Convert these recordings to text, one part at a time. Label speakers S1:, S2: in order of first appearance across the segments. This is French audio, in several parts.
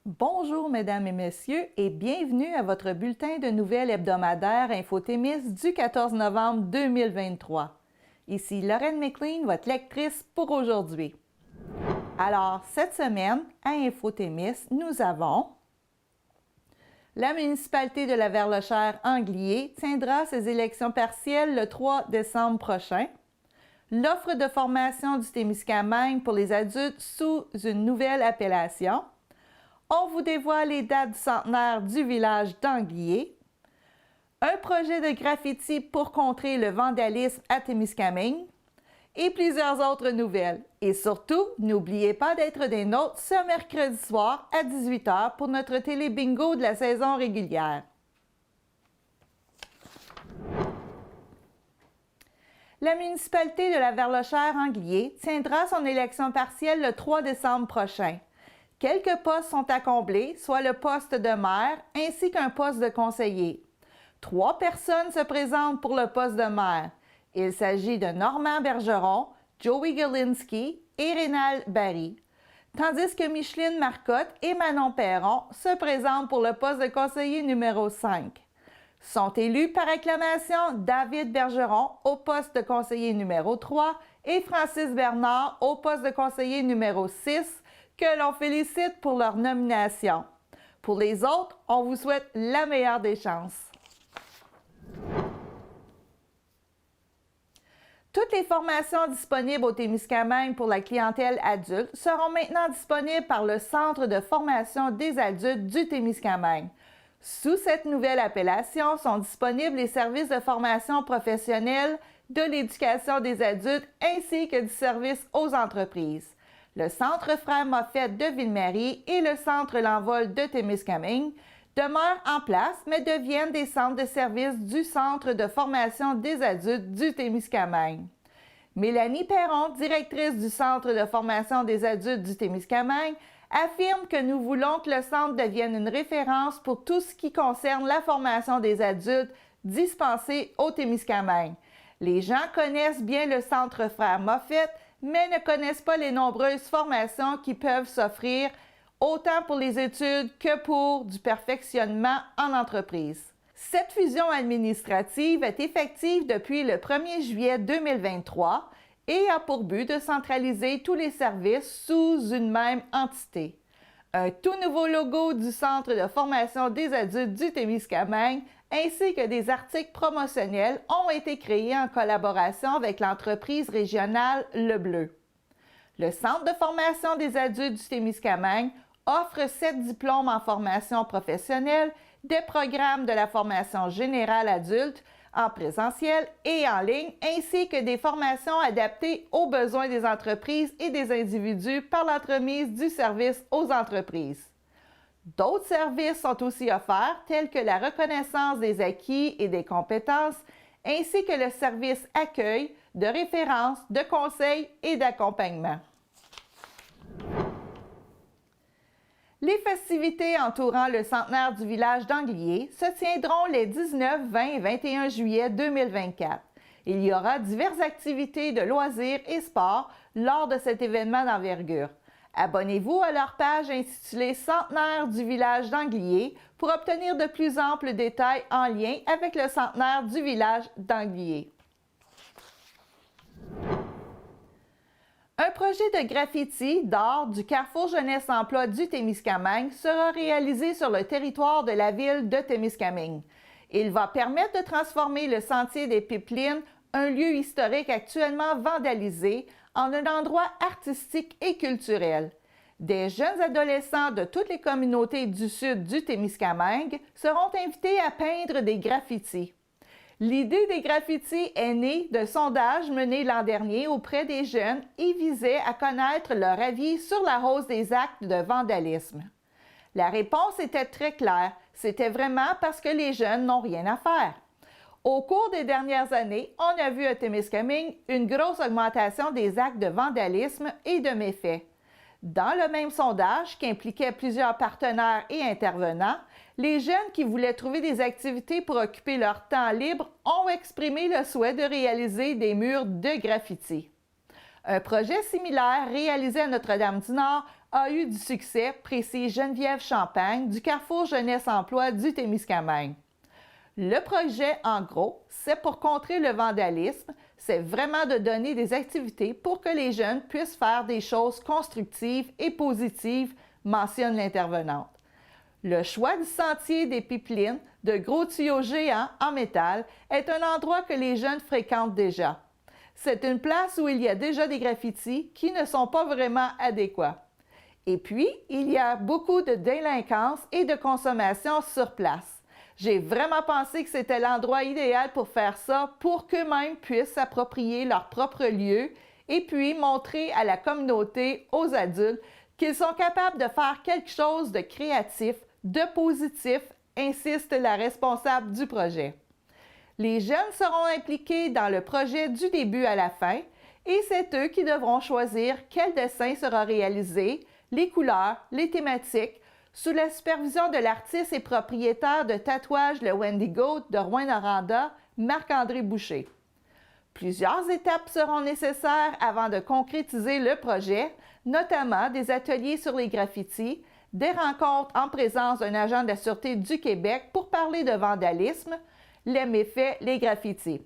S1: Bonjour, mesdames et messieurs, et bienvenue à votre bulletin de nouvelles hebdomadaire Infotémis du 14 novembre 2023. Ici Lorraine McLean, votre lectrice pour aujourd'hui. Alors, cette semaine, à Infotémis, nous avons la municipalité de la Verlechère-Anglier tiendra ses élections partielles le 3 décembre prochain. L'offre de formation du Témiscamingue pour les adultes sous une nouvelle appellation. On vous dévoile les dates du centenaire du village d'Anglier. Un projet de graffiti pour contrer le vandalisme à Témiscamingue. Et plusieurs autres nouvelles. Et surtout, n'oubliez pas d'être des nôtres ce mercredi soir à 18h pour notre télé-bingo de la saison régulière. La municipalité de la Verlechère-Anglier tiendra son élection partielle le 3 décembre prochain. Quelques postes sont à combler, soit le poste de maire ainsi qu'un poste de conseiller. 3 personnes se présentent pour le poste de maire. Il s'agit de Normand Bergeron, Joey Galinsky et Rénal Barry. Tandis que Micheline Marcotte et Manon Perron se présentent pour le poste de conseiller numéro 5. Sont élus par acclamation David Bergeron au poste de conseiller numéro 3 et Francis Bernard au poste de conseiller numéro 6, que l'on félicite pour leur nomination. Pour les autres, on vous souhaite la meilleure des chances. Toutes les formations disponibles au Témiscamingue pour la clientèle adulte seront maintenant disponibles par le Centre de formation des adultes du Témiscamingue. Sous cette nouvelle appellation sont disponibles les services de formation professionnelle, de l'éducation des adultes ainsi que du service aux entreprises. Le Centre Frère Moffett de Ville-Marie et le Centre L'Envol de Témiscamingue demeurent en place, mais deviennent des centres de services du Centre de formation des adultes du Témiscamingue. Mélanie Perron, directrice du Centre de formation des adultes du Témiscamingue, affirme que nous voulons que le centre devienne une référence pour tout ce qui concerne la formation des adultes dispensée au Témiscamingue. Les gens connaissent bien le Centre Frère Moffett, mais ne connaissent pas les nombreuses formations qui peuvent s'offrir autant pour les études que pour du perfectionnement en entreprise. Cette fusion administrative est effective depuis le 1er juillet 2023 et a pour but de centraliser tous les services sous une même entité. Un tout nouveau logo du Centre de formation des adultes du Témiscamingue ainsi que des articles promotionnels ont été créés en collaboration avec l'entreprise régionale Le Bleu. Le Centre de formation des adultes du Témiscamingue offre 7 diplômes en formation professionnelle, des programmes de la formation générale adulte en présentiel et en ligne, ainsi que des formations adaptées aux besoins des entreprises et des individus par l'entremise du service aux entreprises. D'autres services sont aussi offerts, tels que la reconnaissance des acquis et des compétences, ainsi que le service accueil, de référence, de conseil et d'accompagnement. Les festivités entourant le centenaire du village d'Anglier se tiendront les 19, 20 et 21 juillet 2024. Il y aura diverses activités de loisirs et sports lors de cet événement d'envergure. Abonnez-vous à leur page intitulée Centenaire du village d'Anglier pour obtenir de plus amples détails en lien avec le centenaire du village d'Anglier. Un projet de graffiti d'art du Carrefour Jeunesse Emploi du Témiscamingue sera réalisé sur le territoire de la ville de Témiscamingue. Il va permettre de transformer le sentier des Pipelines, un lieu historique actuellement vandalisé, en un endroit artistique et culturel. Des jeunes adolescents de toutes les communautés du sud du Témiscamingue seront invités à peindre des graffitis. L'idée des graffitis est née d'un sondage mené l'an dernier auprès des jeunes et visait à connaître leur avis sur la hausse des actes de vandalisme. La réponse était très claire, c'était vraiment parce que les jeunes n'ont rien à faire. Au cours des dernières années, on a vu à Témiscamingue une grosse augmentation des actes de vandalisme et de méfaits. Dans le même sondage, qui impliquait plusieurs partenaires et intervenants, les jeunes qui voulaient trouver des activités pour occuper leur temps libre ont exprimé le souhait de réaliser des murs de graffiti. Un projet similaire réalisé à Notre-Dame-du-Nord a eu du succès, précise Geneviève Champagne du Carrefour Jeunesse Emploi du Témiscamingue. Le projet, en gros, c'est pour contrer le vandalisme, c'est vraiment de donner des activités pour que les jeunes puissent faire des choses constructives et positives, mentionne l'intervenante. Le choix du sentier des Pipelines, de gros tuyaux géants en métal, est un endroit que les jeunes fréquentent déjà. C'est une place où il y a déjà des graffitis qui ne sont pas vraiment adéquats. Et puis, il y a beaucoup de délinquance et de consommation sur place. J'ai vraiment pensé que c'était l'endroit idéal pour faire ça, pour qu'eux-mêmes puissent s'approprier leur propre lieu et puis montrer à la communauté, aux adultes, qu'ils sont capables de faire quelque chose de créatif, de positif, insiste la responsable du projet. Les jeunes seront impliqués dans le projet du début à la fin et c'est eux qui devront choisir quel dessin sera réalisé, les couleurs, les thématiques, sous la supervision de l'artiste et propriétaire de tatouage Le Wendigo de Rouyn-Noranda, Marc-André Boucher. Plusieurs étapes seront nécessaires avant de concrétiser le projet, notamment des ateliers sur les graffitis, des rencontres en présence d'un agent de la Sûreté du Québec pour parler de vandalisme, les méfaits, les graffitis.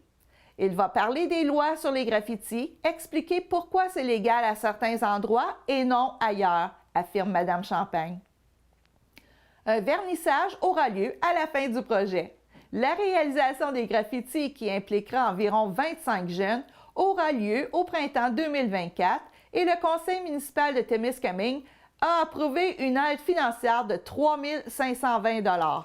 S1: Il va parler des lois sur les graffitis, expliquer pourquoi c'est légal à certains endroits et non ailleurs, affirme Mme Champagne. Un vernissage aura lieu à la fin du projet. La réalisation des graffitis, qui impliquera environ 25 jeunes, aura lieu au printemps 2024 et le Conseil municipal de Témiscamingue a approuvé une aide financière de 3 520 $.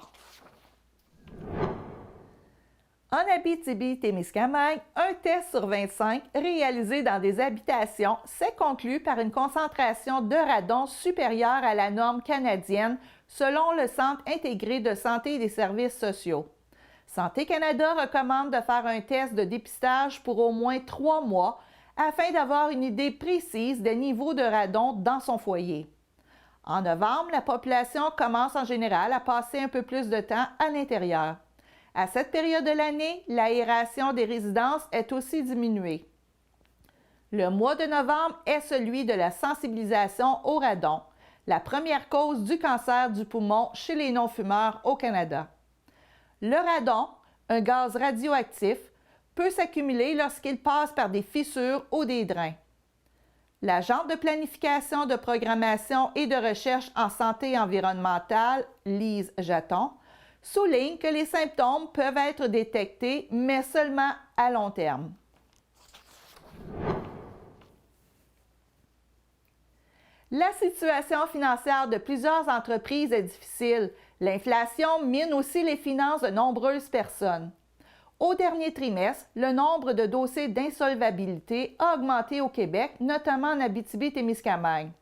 S1: En Abitibi-Témiscamingue, un test sur 25 réalisé dans des habitations s'est conclu par une concentration de radon supérieure à la norme canadienne selon le Centre intégré de santé et des services sociaux. Santé Canada recommande de faire un test de dépistage pour au moins 3 mois afin d'avoir une idée précise des niveaux de radon dans son foyer. En novembre, la population commence en général à passer un peu plus de temps à l'intérieur. À cette période de l'année, l'aération des résidences est aussi diminuée. Le mois de novembre est celui de la sensibilisation au radon, la première cause du cancer du poumon chez les non-fumeurs au Canada. Le radon, un gaz radioactif, peut s'accumuler lorsqu'il passe par des fissures ou des drains. L'agente de planification de programmation et de recherche en santé environnementale, Lise Jaton, souligne que les symptômes peuvent être détectés, mais seulement à long terme. La situation financière de plusieurs entreprises est difficile. L'inflation mine aussi les finances de nombreuses personnes. Au dernier trimestre, le nombre de dossiers d'insolvabilité a augmenté au Québec, notamment en Abitibi-Témiscamingue.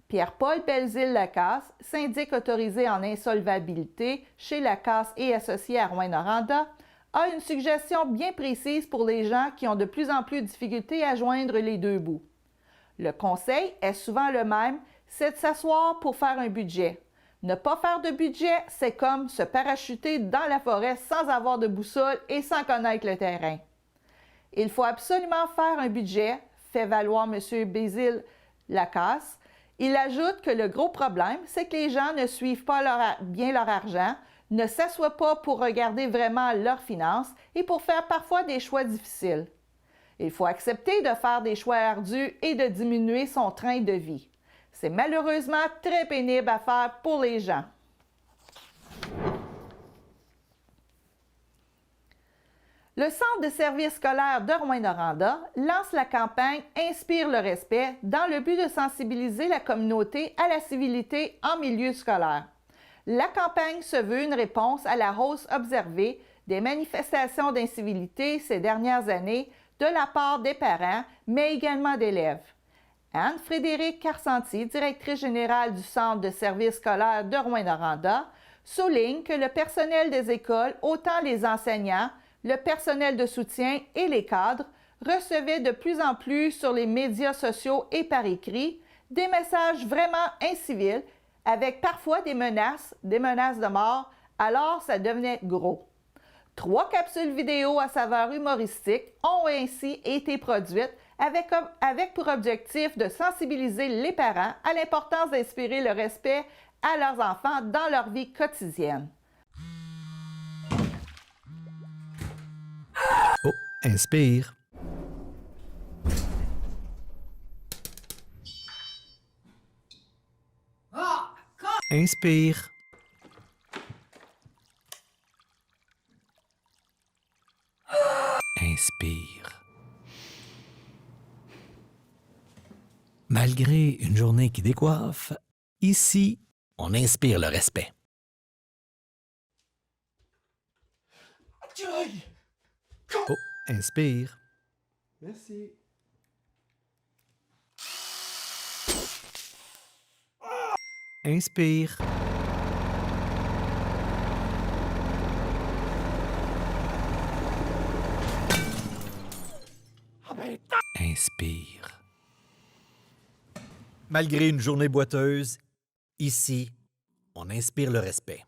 S1: Pierre-Paul Belzile-Lacasse, syndic autorisé en insolvabilité chez Lacasse et associé à Rouyn-Noranda, a une suggestion bien précise pour les gens qui ont de plus en plus de difficultés à joindre les deux bouts. Le conseil est souvent le même, c'est de s'asseoir pour faire un budget. Ne pas faire de budget, c'est comme se parachuter dans la forêt sans avoir de boussole et sans connaître le terrain. Il faut absolument faire un budget, fait valoir M. Belzile-Lacasse. Il ajoute que le gros problème, c'est que les gens ne suivent pas bien leur argent, ne s'assoient pas pour regarder vraiment leurs finances et pour faire parfois des choix difficiles. Il faut accepter de faire des choix ardus et de diminuer son train de vie. C'est malheureusement très pénible à faire pour les gens. Le Centre de services scolaires de Rouyn-Noranda lance la campagne Inspire le respect dans le but de sensibiliser la communauté à la civilité en milieu scolaire. La campagne se veut une réponse à la hausse observée des manifestations d'incivilité ces dernières années de la part des parents, mais également d'élèves. Anne-Frédérique Carcenti, directrice générale du Centre de services scolaires de Rouyn-Noranda, souligne que le personnel des écoles, autant les enseignants, le personnel de soutien et les cadres, recevaient de plus en plus sur les médias sociaux et par écrit des messages vraiment incivils avec parfois des menaces de mort, alors ça devenait gros. 3 capsules vidéo à saveur humoristique ont ainsi été produites avec pour objectif de sensibiliser les parents à l'importance d'inspirer le respect à leurs enfants dans leur vie quotidienne.
S2: Oh, inspire. Inspire. Inspire. Malgré une journée qui décoiffe, ici, on inspire le respect. Oh, inspire.
S3: Merci.
S2: Inspire. Inspire. Malgré une journée boiteuse, ici, on inspire le respect.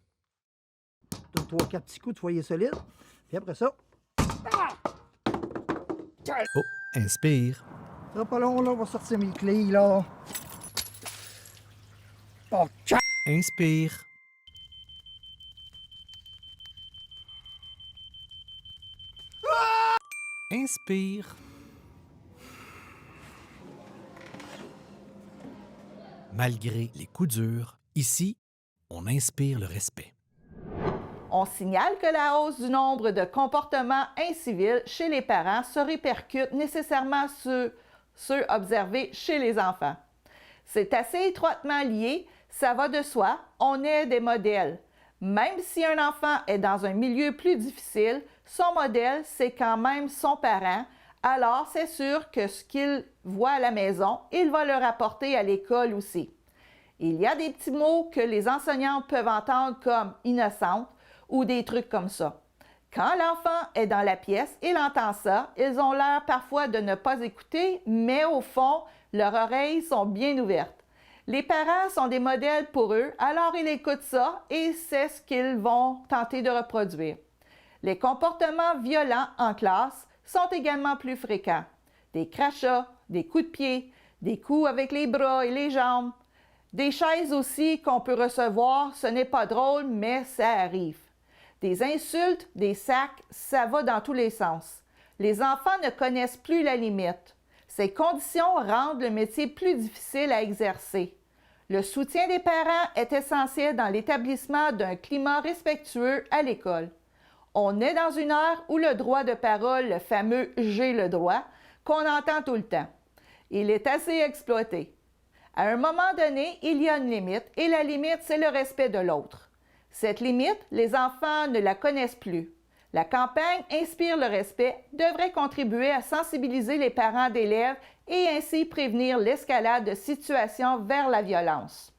S3: Donne 3-4 petits coups de foyer solide. Puis après ça,
S2: Oh, inspire.
S3: ça sera pas long, là, on va sortir mes clés, là. Oh, tcha!
S2: Inspire. Inspire. Malgré les coups durs, ici, on inspire le respect.
S1: On signale que la hausse du nombre de comportements incivils chez les parents se répercute nécessairement sur ceux observés chez les enfants. C'est assez étroitement lié, ça va de soi, on est des modèles. Même si un enfant est dans un milieu plus difficile, son modèle, c'est quand même son parent, alors c'est sûr que ce qu'il voit à la maison, il va le rapporter à l'école aussi. Il y a des petits mots que les enseignantes peuvent entendre comme « innocente » ou des trucs comme ça. Quand l'enfant est dans la pièce, il entend ça, ils ont l'air parfois de ne pas écouter, mais au fond, leurs oreilles sont bien ouvertes. Les parents sont des modèles pour eux, alors ils écoutent ça et c'est ce qu'ils vont tenter de reproduire. Les comportements violents en classe sont également plus fréquents. Des crachats, des coups de pied, des coups avec les bras et les jambes. Des chaises aussi qu'on peut recevoir, ce n'est pas drôle, mais ça arrive. Des insultes, des sacs, ça va dans tous les sens. Les enfants ne connaissent plus la limite. Ces conditions rendent le métier plus difficile à exercer. Le soutien des parents est essentiel dans l'établissement d'un climat respectueux à l'école. On est dans une ère où le droit de parole, le fameux « j'ai le droit », qu'on entend tout le temps. Il est assez exploité. À un moment donné, il y a une limite, et la limite, c'est le respect de l'autre. Cette limite, les enfants ne la connaissent plus. La campagne Inspire le respect devrait contribuer à sensibiliser les parents d'élèves et ainsi prévenir l'escalade de situations vers la violence.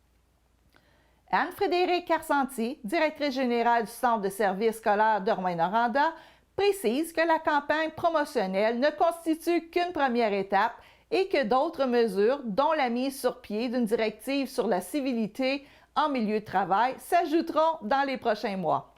S1: Anne-Frédérique Carcenti, directrice générale du Centre de services scolaires de Rouyn-Noranda, précise que la campagne promotionnelle ne constitue qu'une première étape et que d'autres mesures, dont la mise sur pied d'une directive sur la civilité en milieu de travail, s'ajouteront dans les prochains mois.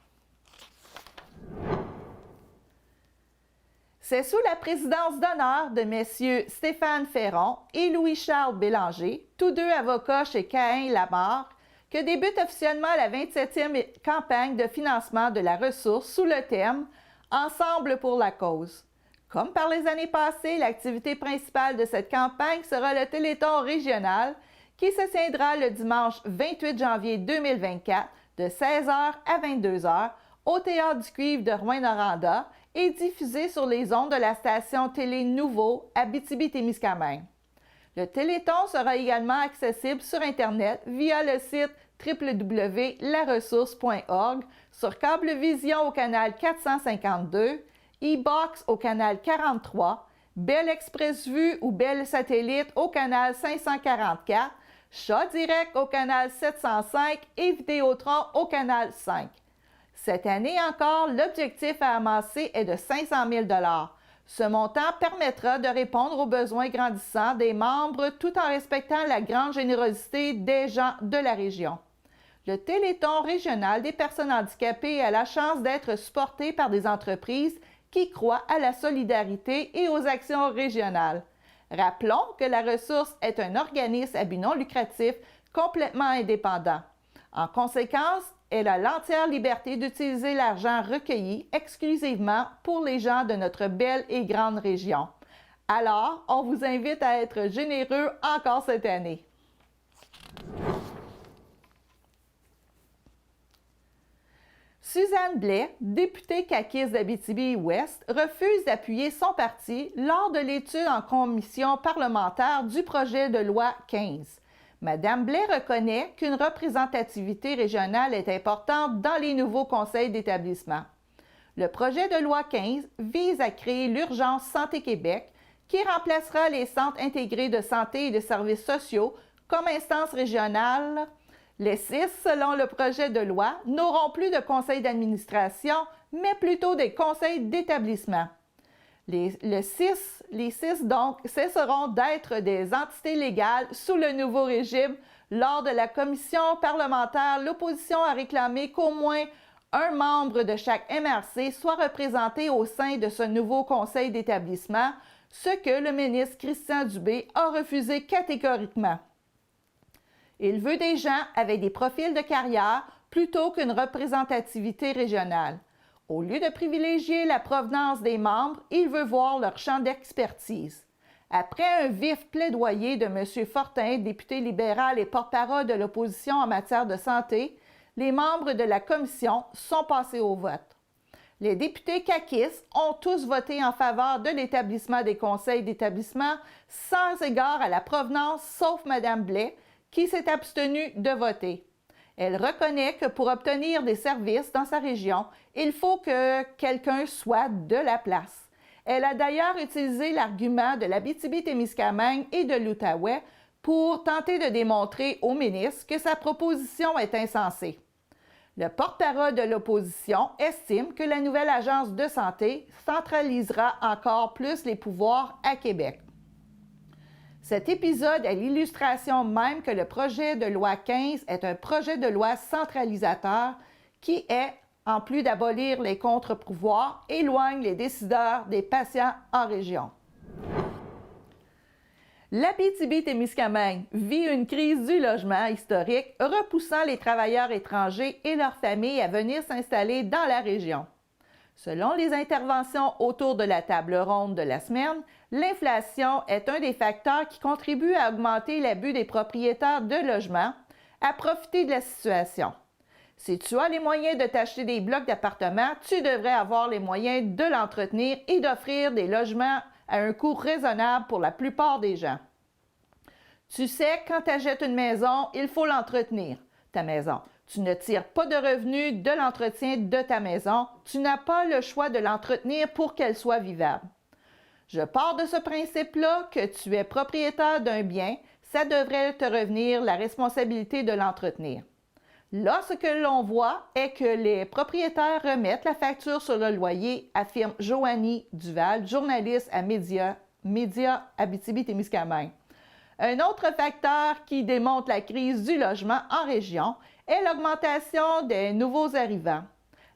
S1: C'est sous la présidence d'honneur de messieurs Stéphane Ferron et Louis-Charles Bélanger, tous deux avocats chez Cahen-Lamarre, que débute officiellement la 27e campagne de financement de la ressource sous le thème « Ensemble pour la cause ». Comme par les années passées, l'activité principale de cette campagne sera le Téléthon régional qui se tiendra le dimanche 28 janvier 2024 de 16h à 22h au Théâtre du Cuivre de Rouyn-Noranda et diffusé sur les ondes de la station Télé Nouveau Abitibi-Témiscamingue. Le Téléthon sera également accessible sur Internet via le site www.laressource.org, sur Cablevision au canal 452, e-Box au canal 43, Bell Express Vue ou Bell Satellite au canal 544, Chat Direct au canal 705 et Vidéotron au canal 5. Cette année encore, l'objectif à amasser est de 500 000 $. Ce montant permettra de répondre aux besoins grandissants des membres tout en respectant la grande générosité des gens de la région. Le Téléthon régional des personnes handicapées a la chance d'être supporté par des entreprises qui croient à la solidarité et aux actions régionales. Rappelons que la ressource est un organisme à but non lucratif complètement indépendant. En conséquence, elle a l'entière liberté d'utiliser l'argent recueilli exclusivement pour les gens de notre belle et grande région. Alors, on vous invite à être généreux encore cette année. Suzanne Blais, députée caquiste d'Abitibi-Ouest, refuse d'appuyer son parti lors de l'étude en commission parlementaire du projet de loi 15. Madame Blais reconnaît qu'une représentativité régionale est importante dans les nouveaux conseils d'établissement. Le projet de loi 15 vise à créer l'Urgence Santé Québec, qui remplacera les centres intégrés de santé et de services sociaux comme instance régionale. Les 6, selon le projet de loi, n'auront plus de conseil d'administration, mais plutôt des conseils d'établissement. Les 6, donc, cesseront d'être des entités légales sous le nouveau régime. Lors de la commission parlementaire, l'opposition a réclamé qu'au moins un membre de chaque MRC soit représenté au sein de ce nouveau conseil d'établissement, ce que le ministre Christian Dubé a refusé catégoriquement. Il veut des gens avec des profils de carrière plutôt qu'une représentativité régionale. Au lieu de privilégier la provenance des membres, il veut voir leur champ d'expertise. Après un vif plaidoyer de M. Fortin, député libéral et porte-parole de l'opposition en matière de santé, les membres de la commission sont passés au vote. Les députés caquistes ont tous voté en faveur de l'établissement des conseils d'établissement sans égard à la provenance, sauf Mme Blais, qui s'est abstenue de voter. Elle reconnaît que pour obtenir des services dans sa région, il faut que quelqu'un soit de la place. Elle a d'ailleurs utilisé l'argument de l'Abitibi-Témiscamingue et de l'Outaouais pour tenter de démontrer au ministre que sa proposition est insensée. Le porte-parole de l'opposition estime que la nouvelle agence de santé centralisera encore plus les pouvoirs à Québec. Cet épisode est l'illustration même que le projet de loi 15 est un projet de loi centralisateur qui est, en plus d'abolir les contre-pouvoirs, éloigne les décideurs des patients en région. L'Abitibi-Témiscamingue vit une crise du logement historique, repoussant les travailleurs étrangers et leurs familles à venir s'installer dans la région. Selon les interventions autour de la table ronde de la semaine, l'inflation est un des facteurs qui contribue à augmenter l'abus des propriétaires de logements à profiter de la situation. Si tu as les moyens de t'acheter des blocs d'appartements, tu devrais avoir les moyens de l'entretenir et d'offrir des logements à un coût raisonnable pour la plupart des gens. Tu sais, quand tu achètes une maison, il faut l'entretenir, ta maison. Tu ne tires pas de revenus de l'entretien de ta maison. Tu n'as pas le choix de l'entretenir pour qu'elle soit vivable. Je pars de ce principe-là que tu es propriétaire d'un bien, ça devrait te revenir la responsabilité de l'entretenir. Là, ce que l'on voit est que les propriétaires remettent la facture sur le loyer, affirme Joanie Duval, journaliste à Média Abitibi-Témiscamingue. Un autre facteur qui démontre la crise du logement en région est l'augmentation des nouveaux arrivants.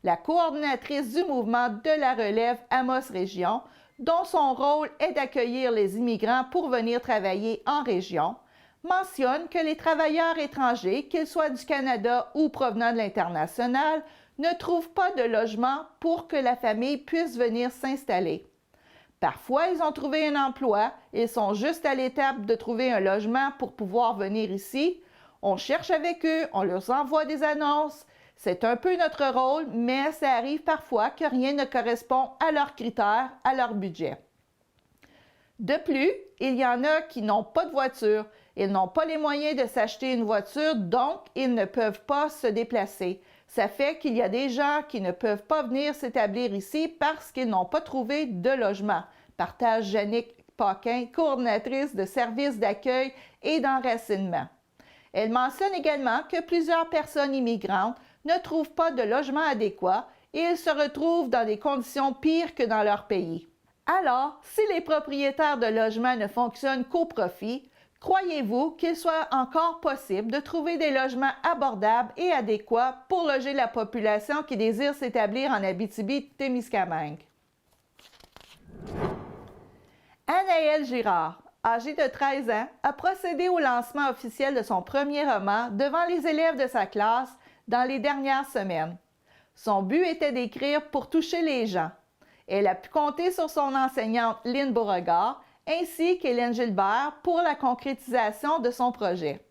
S1: La coordinatrice du mouvement de la relève Amos Région, dont son rôle est d'accueillir les immigrants pour venir travailler en région, mentionne que les travailleurs étrangers, qu'ils soient du Canada ou provenant de l'international, ne trouvent pas de logement pour que la famille puisse venir s'installer. Parfois, ils ont trouvé un emploi, ils sont juste à l'étape de trouver un logement pour pouvoir venir ici. On cherche avec eux, on leur envoie des annonces. C'est un peu notre rôle, mais ça arrive parfois que rien ne correspond à leurs critères, à leur budget. De plus, il y en a qui n'ont pas de voiture. Ils n'ont pas les moyens de s'acheter une voiture, donc ils ne peuvent pas se déplacer. Ça fait qu'il y a des gens qui ne peuvent pas venir s'établir ici parce qu'ils n'ont pas trouvé de logement. Partage Jannick Paquin, coordinatrice de services d'accueil et d'enracinement. Elle mentionne également que plusieurs personnes immigrantes ne trouvent pas de logement adéquat et ils se retrouvent dans des conditions pires que dans leur pays. Alors, si les propriétaires de logements ne fonctionnent qu'au profit, croyez-vous qu'il soit encore possible de trouver des logements abordables et adéquats pour loger la population qui désire s'établir en Abitibi-Témiscamingue? Anaëlle Girard, âgée de 13 ans, a procédé au lancement officiel de son premier roman devant les élèves de sa classe dans les dernières semaines. Son but était d'écrire pour toucher les gens. Elle a pu compter sur son enseignante Lynn Beauregard ainsi qu'Hélène Gilbert pour la concrétisation de son projet.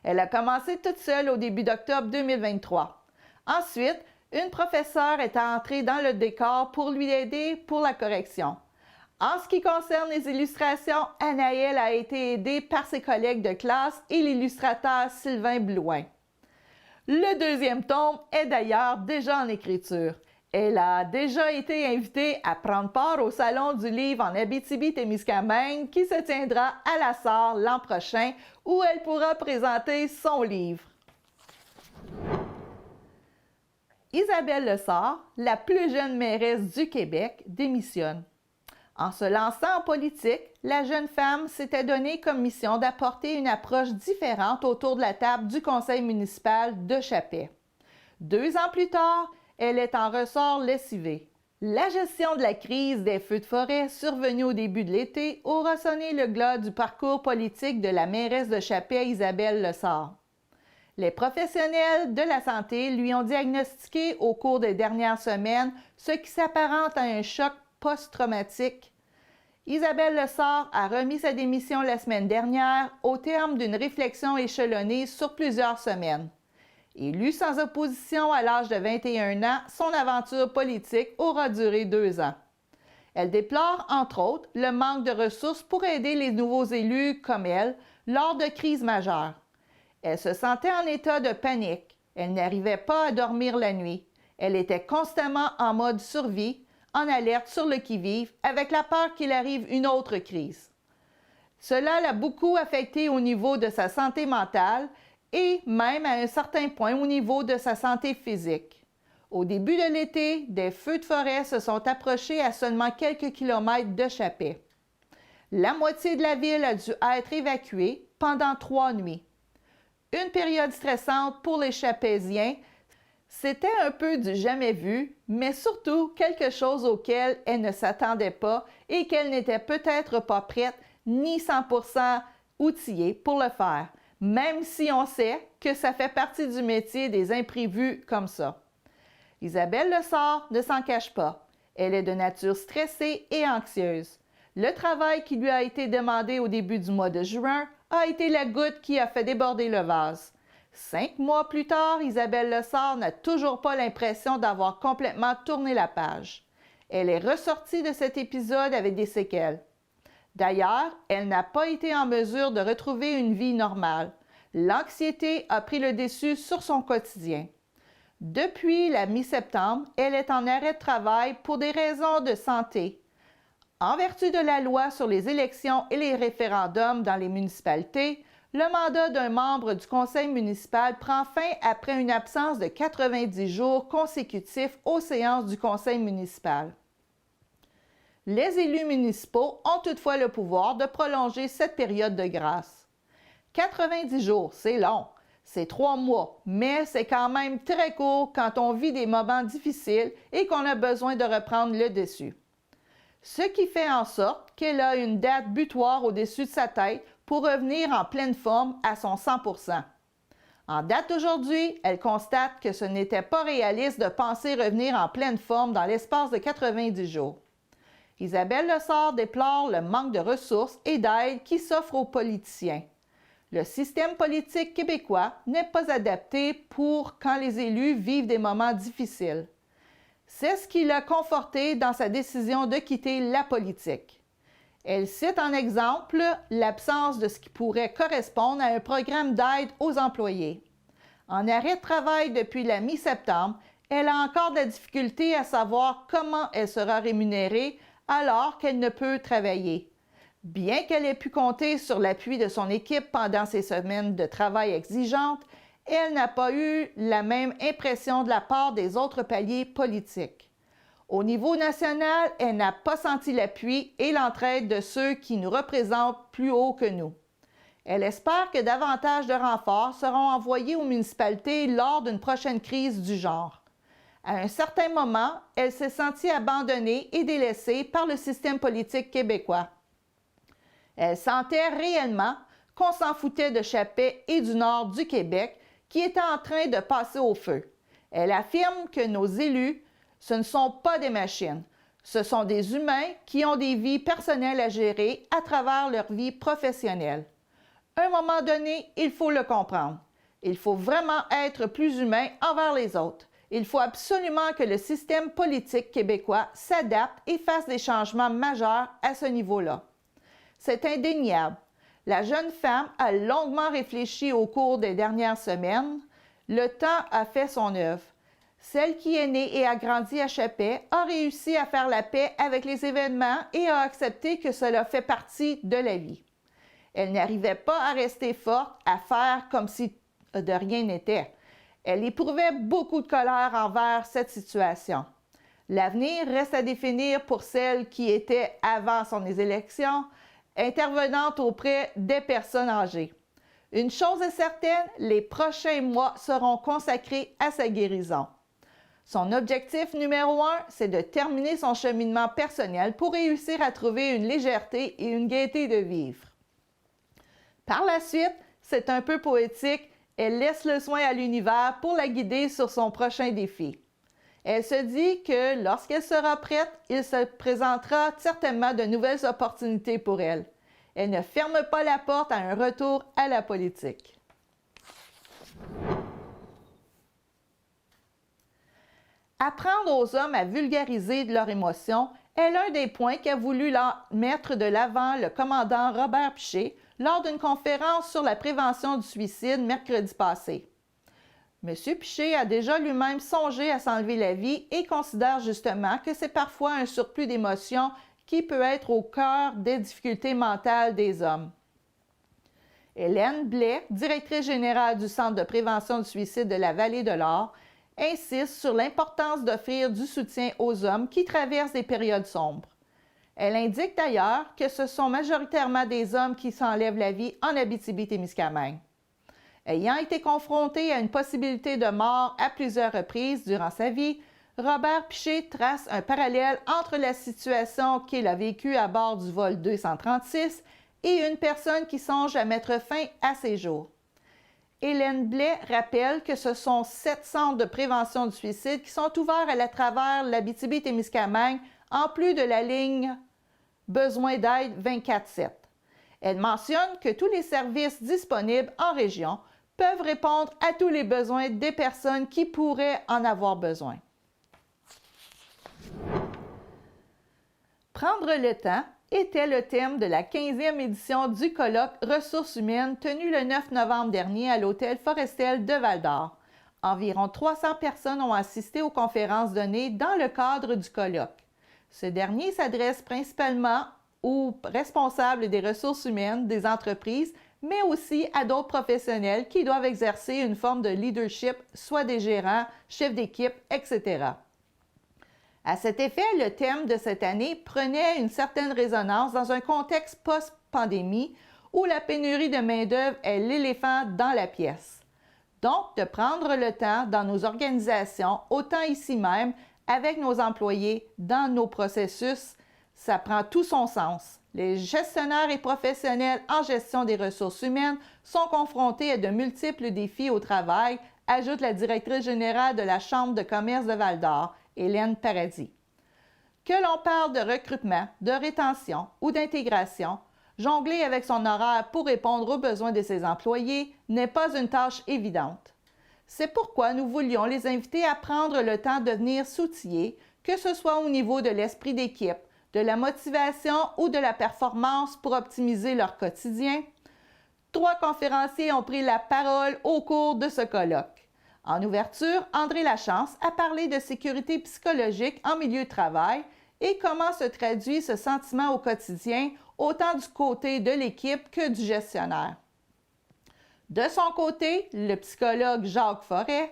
S1: Elle a commencé toute seule au début d'octobre 2023. Ensuite, une professeure est entrée dans le décor pour lui aider pour la correction. En ce qui concerne les illustrations, Anaëlle a été aidée par ses collègues de classe et l'illustrateur Sylvain Blouin. Le deuxième tome est d'ailleurs déjà en écriture. Elle a déjà été invitée à prendre part au Salon du livre en Abitibi-Témiscamingue qui se tiendra à la Sarre l'an prochain où elle pourra présenter son livre. Isabelle Lessard, la plus jeune mairesse du Québec, démissionne. En se lançant en politique, la jeune femme s'était donnée comme mission d'apporter une approche différente autour de la table du conseil municipal de Chapais. 2 ans plus tard, elle est en ressort lessivée. La gestion de la crise des feux de forêt survenue au début de l'été aura sonné le glas du parcours politique de la mairesse de Chapais, Isabelle Lessard. Les professionnels de la santé lui ont diagnostiqué au cours des dernières semaines ce qui s'apparente à un choc post-traumatique. Isabelle Lessard a remis sa démission la semaine dernière au terme d'une réflexion échelonnée sur plusieurs semaines. Élue sans opposition à l'âge de 21 ans, son aventure politique aura duré 2 ans. Elle déplore, entre autres, le manque de ressources pour aider les nouveaux élus comme elle lors de crises majeures. Elle se sentait en état de panique. Elle n'arrivait pas à dormir la nuit. Elle était constamment en mode survie, en alerte sur le qui-vive, avec la peur qu'il arrive une autre crise. Cela l'a beaucoup affectée au niveau de sa santé mentale et même à un certain point au niveau de sa santé physique. Au début de l'été, des feux de forêt se sont approchés à seulement quelques kilomètres de Chapais. La moitié de la ville a dû être évacuée pendant 3 nuits. Une période stressante pour les Chapésiens. C'était un peu du jamais vu, mais surtout quelque chose auquel elle ne s'attendait pas et qu'elle n'était peut-être pas prête ni 100% outillée pour le faire, même si on sait que ça fait partie du métier des imprévus comme ça. Isabelle Lessard ne s'en cache pas. Elle est de nature stressée et anxieuse. Le travail qui lui a été demandé au début du mois de juin a été la goutte qui a fait déborder le vase. 5 mois plus tard, Isabelle Lessard n'a toujours pas l'impression d'avoir complètement tourné la page. Elle est ressortie de cet épisode avec des séquelles. D'ailleurs, elle n'a pas été en mesure de retrouver une vie normale. L'anxiété a pris le dessus sur son quotidien. Depuis la mi-septembre, elle est en arrêt de travail pour des raisons de santé. En vertu de la loi sur les élections et les référendums dans les municipalités, le mandat d'un membre du conseil municipal prend fin après une absence de 90 jours consécutifs aux séances du conseil municipal. Les élus municipaux ont toutefois le pouvoir de prolonger cette période de grâce. 90 jours, c'est long, c'est 3 mois, mais c'est quand même très court quand on vit des moments difficiles et qu'on a besoin de reprendre le dessus. Ce qui fait en sorte qu'elle a une date butoir au-dessus de sa tête pour revenir en pleine forme à son 100%. En date d'aujourd'hui, elle constate que ce n'était pas réaliste de penser revenir en pleine forme dans l'espace de 90 jours. Isabelle Lessard déplore le manque de ressources et d'aide qui s'offre aux politiciens. Le système politique québécois n'est pas adapté pour quand les élus vivent des moments difficiles. C'est ce qui l'a confortée dans sa décision de quitter la politique. Elle cite en exemple l'absence de ce qui pourrait correspondre à un programme d'aide aux employés. En arrêt de travail depuis la mi-septembre, elle a encore de la difficulté à savoir comment elle sera rémunérée alors qu'elle ne peut travailler. Bien qu'elle ait pu compter sur l'appui de son équipe pendant ces semaines de travail exigeantes, elle n'a pas eu la même impression de la part des autres paliers politiques. Au niveau national, elle n'a pas senti l'appui et l'entraide de ceux qui nous représentent plus haut que nous. Elle espère que davantage de renforts seront envoyés aux municipalités lors d'une prochaine crise du genre. À un certain moment, elle s'est sentie abandonnée et délaissée par le système politique québécois. Elle sentait réellement qu'on s'en foutait de Chappé et du nord du Québec qui étaient en train de passer au feu. Elle affirme que nos élus, ce ne sont pas des machines. Ce sont des humains qui ont des vies personnelles à gérer à travers leur vie professionnelle. À un moment donné, il faut le comprendre. Il faut vraiment être plus humain envers les autres. Il faut absolument que le système politique québécois s'adapte et fasse des changements majeurs à ce niveau-là. C'est indéniable. La jeune femme a longuement réfléchi au cours des dernières semaines. Le temps a fait son œuvre. Celle qui est née et a grandi à Chappé a réussi à faire la paix avec les événements et a accepté que cela fait partie de la vie. Elle n'arrivait pas à rester forte, à faire comme si de rien n'était. Elle éprouvait beaucoup de colère envers cette situation. L'avenir reste à définir pour celle qui était, avant son élection, intervenante auprès des personnes âgées. Une chose est certaine, les prochains mois seront consacrés à sa guérison. Son objectif numéro 1, c'est de terminer son cheminement personnel pour réussir à trouver une légèreté et une gaieté de vivre. Par la suite, c'est un peu poétique, elle laisse le soin à l'univers pour la guider sur son prochain défi. Elle se dit que lorsqu'elle sera prête, il se présentera certainement de nouvelles opportunités pour elle. Elle ne ferme pas la porte à un retour à la politique. Apprendre aux hommes à vulgariser leurs émotions est l'un des points qu'a voulu mettre de l'avant le commandant Robert Piché lors d'une conférence sur la prévention du suicide mercredi passé. M. Piché a déjà lui-même songé à s'enlever la vie et considère justement que c'est parfois un surplus d'émotions qui peut être au cœur des difficultés mentales des hommes. Hélène Blais, directrice générale du Centre de prévention du suicide de la Vallée de l'Or, insiste sur l'importance d'offrir du soutien aux hommes qui traversent des périodes sombres. Elle indique d'ailleurs que ce sont majoritairement des hommes qui s'enlèvent la vie en Abitibi-Témiscamingue. Ayant été confronté à une possibilité de mort à plusieurs reprises durant sa vie, Robert Piché trace un parallèle entre la situation qu'il a vécue à bord du vol 236 et une personne qui songe à mettre fin à ses jours. Hélène Blais rappelle que ce sont 7 centres de prévention du suicide qui sont ouverts à travers l'Abitibi-Témiscamingue, en plus de la ligne Besoin d'aide 24/7. Elle mentionne que tous les services disponibles en région peuvent répondre à tous les besoins des personnes qui pourraient en avoir besoin. Prendre le temps était le thème de la 15e édition du colloque Ressources humaines tenu le 9 novembre dernier à l'hôtel Forestel de Val-d'Or. Environ 300 personnes ont assisté aux conférences données dans le cadre du colloque. Ce dernier s'adresse principalement aux responsables des ressources humaines des entreprises, mais aussi à d'autres professionnels qui doivent exercer une forme de leadership, soit des gérants, chefs d'équipe, etc. À cet effet, le thème de cette année prenait une certaine résonance dans un contexte post-pandémie où la pénurie de main-d'œuvre est l'éléphant dans la pièce. Donc, de prendre le temps dans nos organisations, autant ici même, avec nos employés, dans nos processus, ça prend tout son sens. Les gestionnaires et professionnels en gestion des ressources humaines sont confrontés à de multiples défis au travail, ajoute la directrice générale de la Chambre de commerce de Val-d'Or, Hélène Paradis. Que l'on parle de recrutement, de rétention ou d'intégration, jongler avec son horaire pour répondre aux besoins de ses employés n'est pas une tâche évidente. C'est pourquoi nous voulions les inviter à prendre le temps de venir s'outiller, que ce soit au niveau de l'esprit d'équipe, de la motivation ou de la performance pour optimiser leur quotidien. 3 conférenciers ont pris la parole au cours de ce colloque. En ouverture, André Lachance a parlé de sécurité psychologique en milieu de travail et comment se traduit ce sentiment au quotidien, autant du côté de l'équipe que du gestionnaire. De son côté, le psychologue Jacques Forêt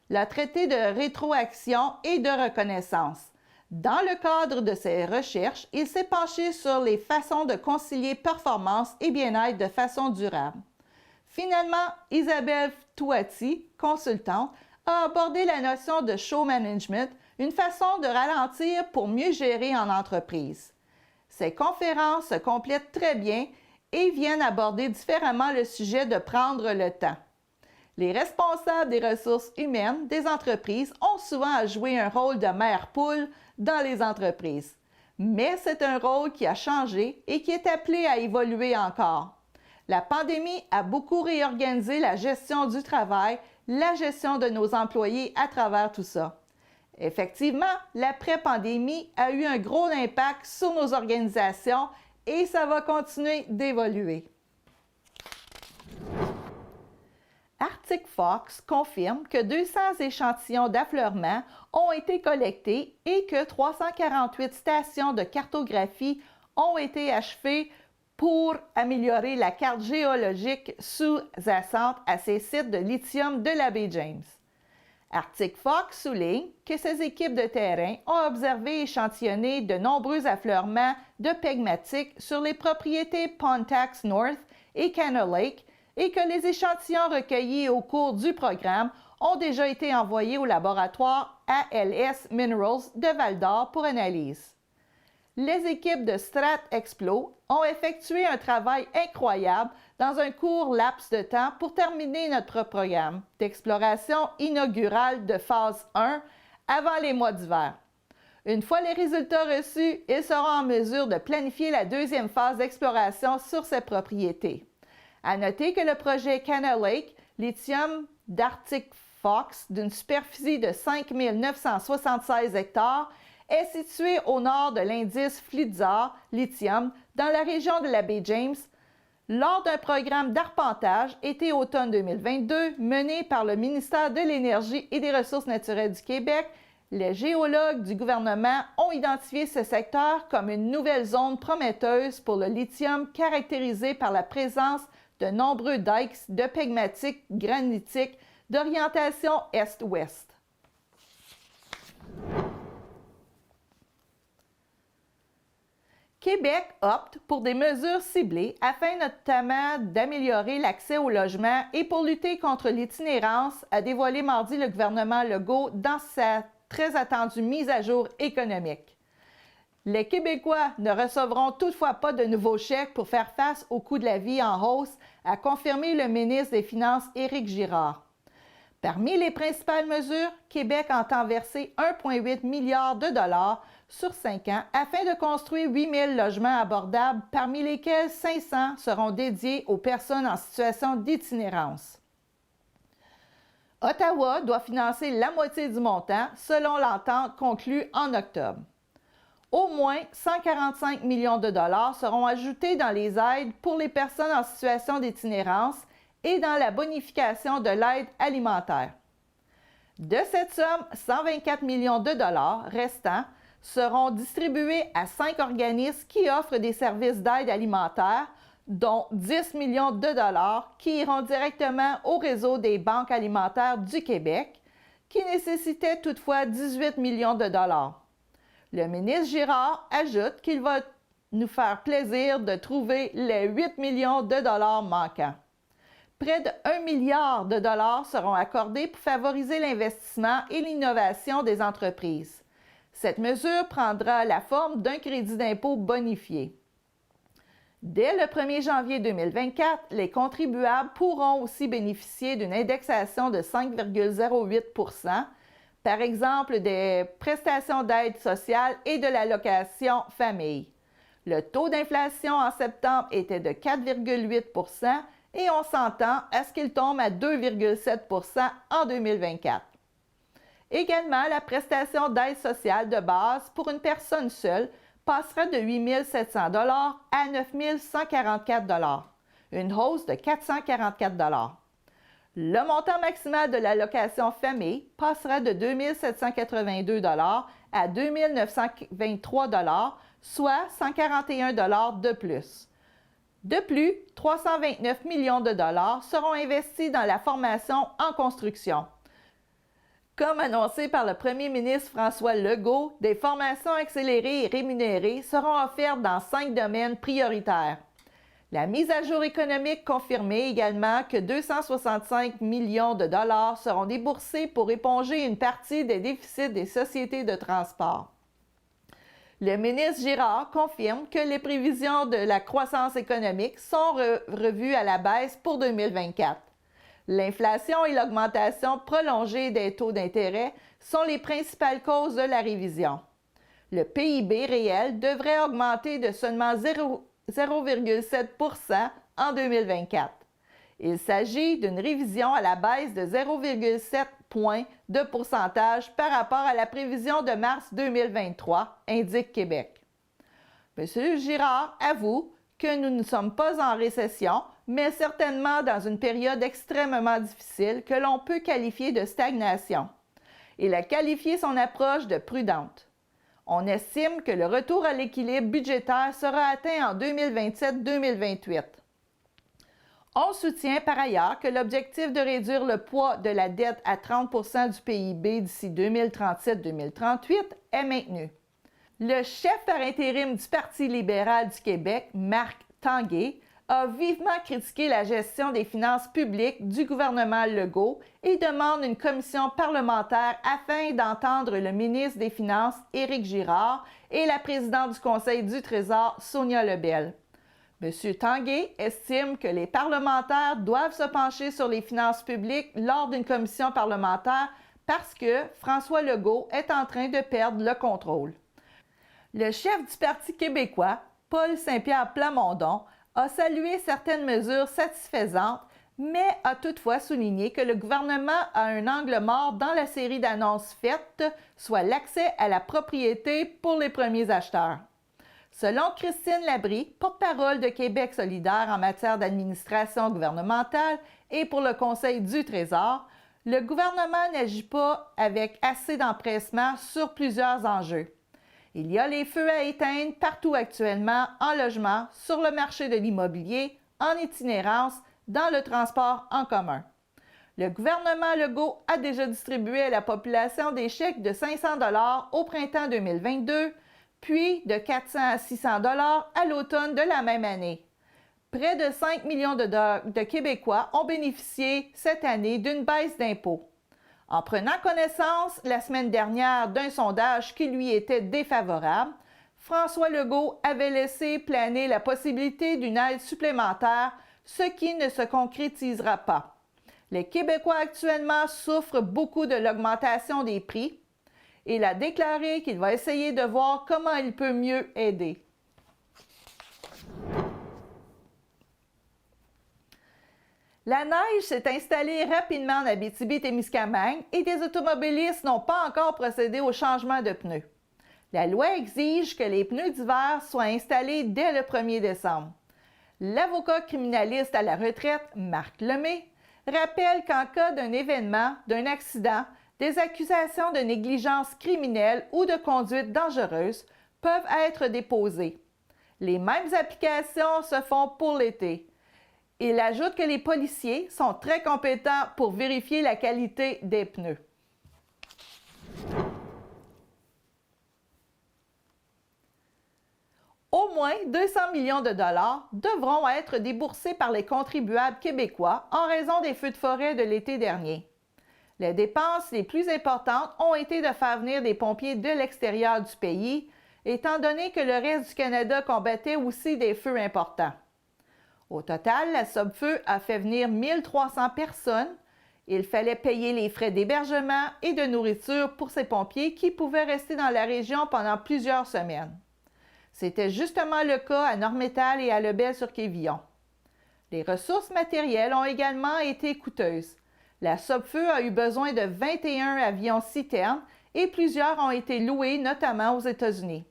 S1: l'a traité de rétroaction et de reconnaissance. Dans le cadre de ses recherches, il s'est penché sur les façons de concilier performance et bien-être de façon durable. Finalement, Isabelle Touati, consultante, a abordé la notion de show management, une façon de ralentir pour mieux gérer en entreprise. Ces conférences se complètent très bien et viennent aborder différemment le sujet de prendre le temps. Les responsables des ressources humaines des entreprises ont souvent à jouer un rôle de mère-poule dans les entreprises. Mais c'est un rôle qui a changé et qui est appelé à évoluer encore. La pandémie a beaucoup réorganisé la gestion du travail, la gestion de nos employés à travers tout ça. Effectivement, l'après-pandémie a eu un gros impact sur nos organisations et ça va continuer d'évoluer. Arctic Fox confirme que 200 échantillons d'affleurement ont été collectés et que 348 stations de cartographie ont été achevées pour améliorer la carte géologique sous-jacente à ces sites de lithium de la baie James. Arctic Fox souligne que ses équipes de terrain ont observé et échantillonné de nombreux affleurements de pegmatites sur les propriétés Pontax North et Canal Lake et que les échantillons recueillis au cours du programme ont déjà été envoyés au laboratoire ALS Minerals de Val-d'Or pour analyse. Les équipes de StratExplo ont effectué un travail incroyable dans un court laps de temps pour terminer notre programme d'exploration inaugurale de phase 1 avant les mois d'hiver. Une fois les résultats reçus, ils seront en mesure de planifier la deuxième phase d'exploration sur ces propriétés. À noter que le projet Canal Lake, lithium d'Arctic Fox, d'une superficie de 5 976 hectares, est situé au nord de l'indice Flitzar lithium dans la région de la baie James, lors d'un programme d'arpentage été-automne 2022 mené par le ministère de l'Énergie et des Ressources naturelles du Québec. Les géologues du gouvernement ont identifié ce secteur comme une nouvelle zone prometteuse pour le lithium caractérisée par la présence de nombreux dikes de pegmatites granitiques d'orientation est-ouest. Québec opte pour des mesures ciblées afin notamment d'améliorer l'accès au logement et pour lutter contre l'itinérance, a dévoilé mardi le gouvernement Legault dans sa très attendue mise à jour économique. Les Québécois ne recevront toutefois pas de nouveaux chèques pour faire face au coût de la vie en hausse, a confirmé le ministre des Finances Éric Girard. Parmi les principales mesures, Québec entend verser 1,8 milliard de dollars sur 5 ans afin de construire 8 000 logements abordables, parmi lesquels 500 seront dédiés aux personnes en situation d'itinérance. Ottawa doit financer la moitié du montant, selon l'entente conclue en octobre. Au moins 145 millions de dollars seront ajoutés dans les aides pour les personnes en situation d'itinérance et dans la bonification de l'aide alimentaire. De cette somme, 124 millions de dollars restants seront distribués à 5 organismes qui offrent des services d'aide alimentaire, dont 10 millions de dollars qui iront directement au réseau des banques alimentaires du Québec, qui nécessitait toutefois 18 millions de dollars. Le ministre Girard ajoute qu'il va nous faire plaisir de trouver les 8 millions de dollars manquants. Près de 1 milliard de dollars seront accordés pour favoriser l'investissement et l'innovation des entreprises. Cette mesure prendra la forme d'un crédit d'impôt bonifié. Dès le 1er janvier 2024, les contribuables pourront aussi bénéficier d'une indexation de 5,08 %, par exemple des prestations d'aide sociale et de l'allocation famille. Le taux d'inflation en septembre était de 4,8 % et on s'entend à ce qu'il tombe à 2,7 % en 2024. Également, la prestation d'aide sociale de base pour une personne seule passera de 8 700 $ à 9 144 $, une hausse de 444 $. Le montant maximal de l'allocation famille passera de 2 782 $ à 2 923 $, soit 141 $ de plus. De plus, 329 millions de dollars seront investis dans la formation en construction. Comme annoncé par le premier ministre François Legault, des formations accélérées et rémunérées seront offertes dans 5 domaines prioritaires. La mise à jour économique confirmait également que 265 millions de dollars seront déboursés pour éponger une partie des déficits des sociétés de transport. Le ministre Girard confirme que les prévisions de la croissance économique sont revues à la baisse pour 2024. L'inflation et l'augmentation prolongée des taux d'intérêt sont les principales causes de la révision. Le PIB réel devrait augmenter de seulement 0,7 % en 2024. Il s'agit d'une révision à la baisse de 0,7 points de pourcentage par rapport à la prévision de mars 2023, indique Québec. M. Girard avoue que nous ne sommes pas en récession, mais certainement dans une période extrêmement difficile que l'on peut qualifier de stagnation. Il a qualifié son approche de prudente. On estime que le retour à l'équilibre budgétaire sera atteint en 2027-2028. On soutient par ailleurs que l'objectif de réduire le poids de la dette à 30 % du PIB d'ici 2037-2038 est maintenu. Le chef par intérim du Parti libéral du Québec, Marc Tanguay, a vivement critiqué la gestion des finances publiques du gouvernement Legault et demande une commission parlementaire afin d'entendre le ministre des Finances, Éric Girard, et la présidente du Conseil du Trésor, Sonia Lebel. M. Tanguay estime que les parlementaires doivent se pencher sur les finances publiques lors d'une commission parlementaire parce que François Legault est en train de perdre le contrôle. Le chef du Parti québécois, Paul Saint-Pierre Plamondon, a salué certaines mesures satisfaisantes, mais a toutefois souligné que le gouvernement a un angle mort dans la série d'annonces faites, soit l'accès à la propriété pour les premiers acheteurs. Selon Christine Labrie, porte-parole de Québec solidaire en matière d'administration gouvernementale et pour le Conseil du Trésor, le gouvernement n'agit pas avec assez d'empressement sur plusieurs enjeux. Il y a les feux à éteindre partout actuellement en logement, sur le marché de l'immobilier, en itinérance, dans le transport en commun. Le gouvernement Legault a déjà distribué à la population des chèques de 500 $ au printemps 2022, puis de 400 à 600 $ à l'automne de la même année. Près de 5 millions de Québécois ont bénéficié cette année d'une baisse d'impôts. En prenant connaissance la semaine dernière d'un sondage qui lui était défavorable, François Legault avait laissé planer la possibilité d'une aide supplémentaire, ce qui ne se concrétisera pas. Les Québécois actuellement souffrent beaucoup de l'augmentation des prix. Il a déclaré qu'il va essayer de voir comment il peut mieux aider. La neige s'est installée rapidement en Abitibi-Témiscamingue et des automobilistes n'ont pas encore procédé au changement de pneus. La loi exige que les pneus d'hiver soient installés dès le 1er décembre. L'avocat criminaliste à la retraite, Marc Lemay, rappelle qu'en cas d'un événement, d'un accident, des accusations de négligence criminelle ou de conduite dangereuse peuvent être déposées. Les mêmes applications se font pour l'été. Il ajoute que les policiers sont très compétents pour vérifier la qualité des pneus. Au moins 200 millions de dollars devront être déboursés par les contribuables québécois en raison des feux de forêt de l'été dernier. Les dépenses les plus importantes ont été de faire venir des pompiers de l'extérieur du pays, étant donné que le reste du Canada combattait aussi des feux importants. Au total, la Sopfeu a fait venir 1300 personnes. Il fallait payer les frais d'hébergement et de nourriture pour ces pompiers qui pouvaient rester dans la région pendant plusieurs semaines. C'était justement le cas à Normétal et à Lebel-sur-Quévillon. Les ressources matérielles ont également été coûteuses. La Sopfeu a eu besoin de 21 avions citernes et plusieurs ont été loués, notamment aux États-Unis.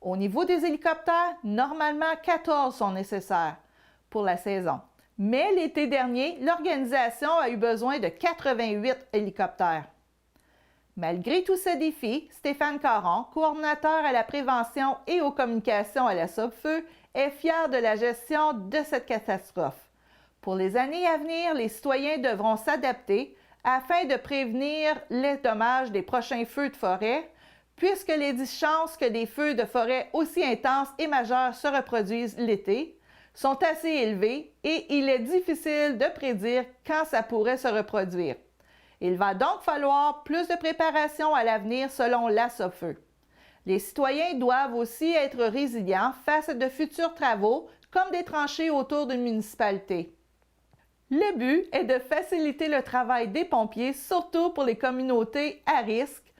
S1: Au niveau des hélicoptères, normalement 14 sont nécessaires pour la saison. Mais l'été dernier, l'organisation a eu besoin de 88 hélicoptères. Malgré tous ces défis, Stéphane Caron, coordonnateur à la prévention et aux communications à la Sopfeu, est fier de la gestion de cette catastrophe. Pour les années à venir, les citoyens devront s'adapter afin de prévenir les dommages des prochains feux de forêt, puisque les chances que des feux de forêt aussi intenses et majeurs se reproduisent l'été sont assez élevées et il est difficile de prédire quand ça pourrait se reproduire. Il va donc falloir plus de préparation à l'avenir selon la Sopfeu. Les citoyens doivent aussi être résilients face à de futurs travaux, comme des tranchées autour d'une municipalité. Le but est de faciliter le travail des pompiers, surtout pour les communautés à risque.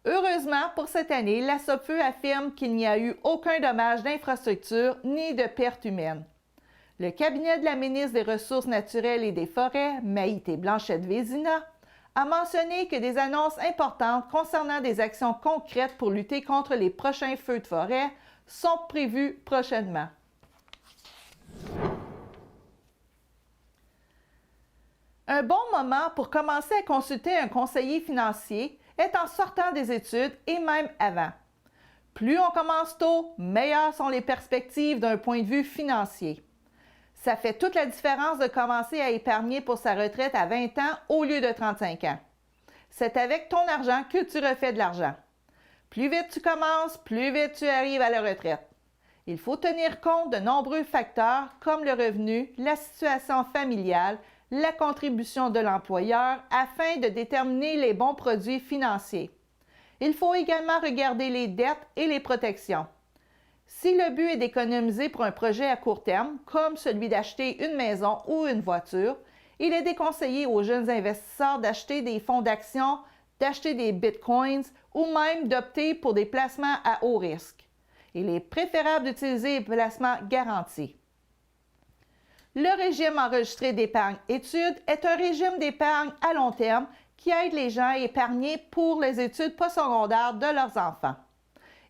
S1: Heureusement, pour cette année, la SOPFEU affirme qu'il n'y a eu aucun dommage d'infrastructure ni de perte humaine. Le cabinet de la ministre des Ressources naturelles et des Forêts, Maïté Blanchette-Vézina, a mentionné que des annonces importantes concernant des actions concrètes pour lutter contre les prochains feux de forêt sont prévues prochainement. Un bon moment pour commencer à consulter un conseiller financier est en sortant des études et même avant. Plus on commence tôt, meilleures sont les perspectives d'un point de vue financier. Ça fait toute la différence de commencer à épargner pour sa retraite à 20 ans au lieu de 35 ans. C'est avec ton argent que tu refais de l'argent. Plus vite tu commences, plus vite tu arrives à la retraite. Il faut tenir compte de nombreux facteurs comme le revenu, la situation familiale, la contribution de l'employeur afin de déterminer les bons produits financiers. Il faut également regarder les dettes et les protections. Si le but est d'économiser pour un projet à court terme, comme celui d'acheter une maison ou une voiture, il est déconseillé aux jeunes investisseurs d'acheter des fonds d'action, d'acheter des bitcoins ou même d'opter pour des placements à haut risque. Il est préférable d'utiliser des placements garantis. Le régime enregistré d'épargne études est un régime d'épargne à long terme qui aide les gens à épargner pour les études postsecondaires de leurs enfants.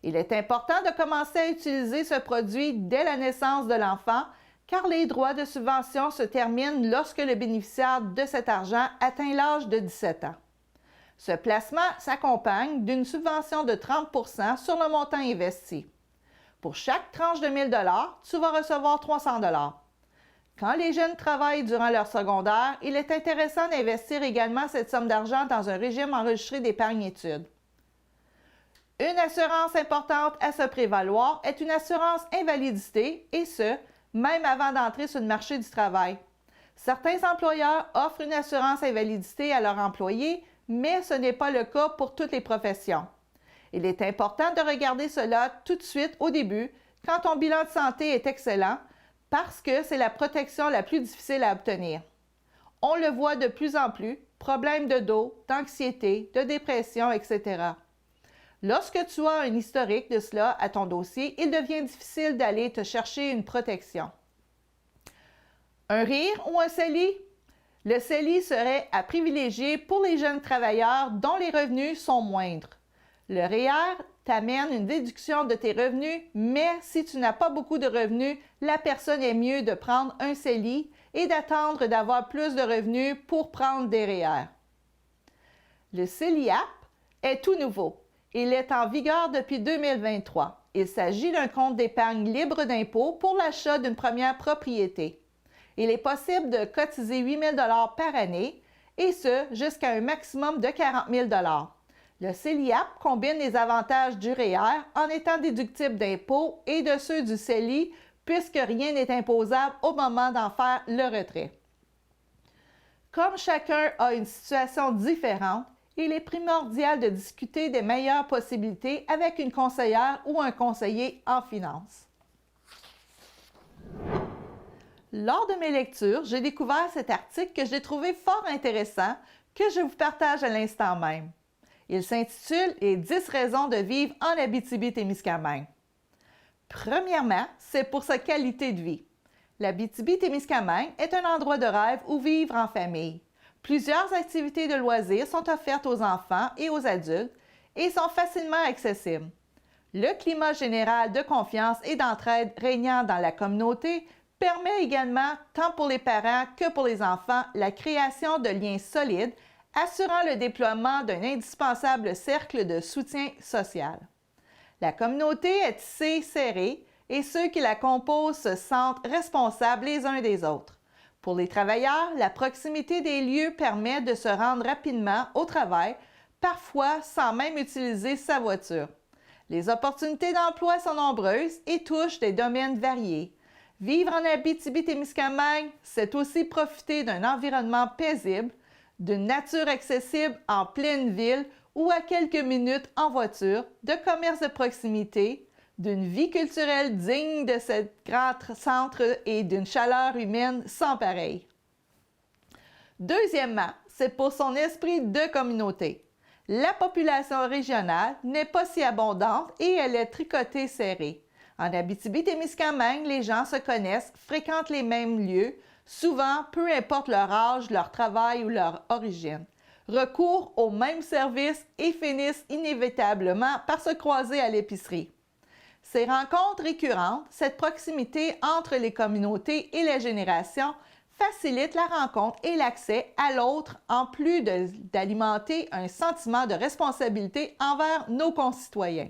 S1: Il est important de commencer à utiliser ce produit dès la naissance de l'enfant car les droits de subvention se terminent lorsque le bénéficiaire de cet argent atteint l'âge de 17 ans. Ce placement s'accompagne d'une subvention de 30 % sur le montant investi. Pour chaque tranche de 1 000 $, tu vas recevoir 300 $. Quand les jeunes travaillent durant leur secondaire, il est intéressant d'investir également cette somme d'argent dans un régime enregistré d'épargne études. Une assurance importante à se prévaloir est une assurance invalidité, et ce, même avant d'entrer sur le marché du travail. Certains employeurs offrent une assurance invalidité à leurs employés, mais ce n'est pas le cas pour toutes les professions. Il est important de regarder cela tout de suite au début, quand ton bilan de santé est excellent, parce que c'est la protection la plus difficile à obtenir. On le voit de plus en plus, problèmes de dos, d'anxiété, de dépression, etc. Lorsque tu as un historique de cela à ton dossier, il devient difficile d'aller te chercher une protection. Un RIR ou un CELI? Le CELI serait à privilégier pour les jeunes travailleurs dont les revenus sont moindres. Le REER t'amène une déduction de tes revenus, mais si tu n'as pas beaucoup de revenus, la personne est mieux de prendre un CELI et d'attendre d'avoir plus de revenus pour prendre des REER. Le CELIAP est tout nouveau. Il est en vigueur depuis 2023. Il s'agit d'un compte d'épargne libre d'impôt pour l'achat d'une première propriété. Il est possible de cotiser 8 000 $ par année, et ce, jusqu'à un maximum de 40 000 $. Le CELIAP combine les avantages du REER en étant déductible d'impôts et de ceux du CELI, puisque rien n'est imposable au moment d'en faire le retrait. Comme chacun a une situation différente, il est primordial de discuter des meilleures possibilités avec une conseillère ou un conseiller en finance. Lors de mes lectures, j'ai découvert cet article que j'ai trouvé fort intéressant, que je vous partage à l'instant même. Il s'intitule « Les 10 raisons de vivre en Abitibi-Témiscamingue ». Premièrement, c'est pour sa qualité de vie. L'Abitibi-Témiscamingue est un endroit de rêve où vivre en famille. Plusieurs activités de loisirs sont offertes aux enfants et aux adultes et sont facilement accessibles. Le climat général de confiance et d'entraide régnant dans la communauté permet également, tant pour les parents que pour les enfants, la création de liens solides, assurant le déploiement d'un indispensable cercle de soutien social. La communauté est tissée serrée et ceux qui la composent se sentent responsables les uns des autres. Pour les travailleurs, la proximité des lieux permet de se rendre rapidement au travail, parfois sans même utiliser sa voiture. Les opportunités d'emploi sont nombreuses et touchent des domaines variés. Vivre en Abitibi-Témiscamingue, c'est aussi profiter d'un environnement paisible, d'une nature accessible en pleine ville ou à quelques minutes en voiture, de commerces de proximité, d'une vie culturelle digne de ce grand centre et d'une chaleur humaine sans pareil. Deuxièmement, c'est pour son esprit de communauté. La population régionale n'est pas si abondante et elle est tricotée serrée. En Abitibi-Témiscamingue, les gens se connaissent, fréquentent les mêmes lieux, souvent peu importe leur âge, leur travail ou leur origine, recourent aux mêmes services et finissent inévitablement par se croiser à l'épicerie. Ces rencontres récurrentes, cette proximité entre les communautés et les générations facilitent la rencontre et l'accès à l'autre en plus d'alimenter un sentiment de responsabilité envers nos concitoyens.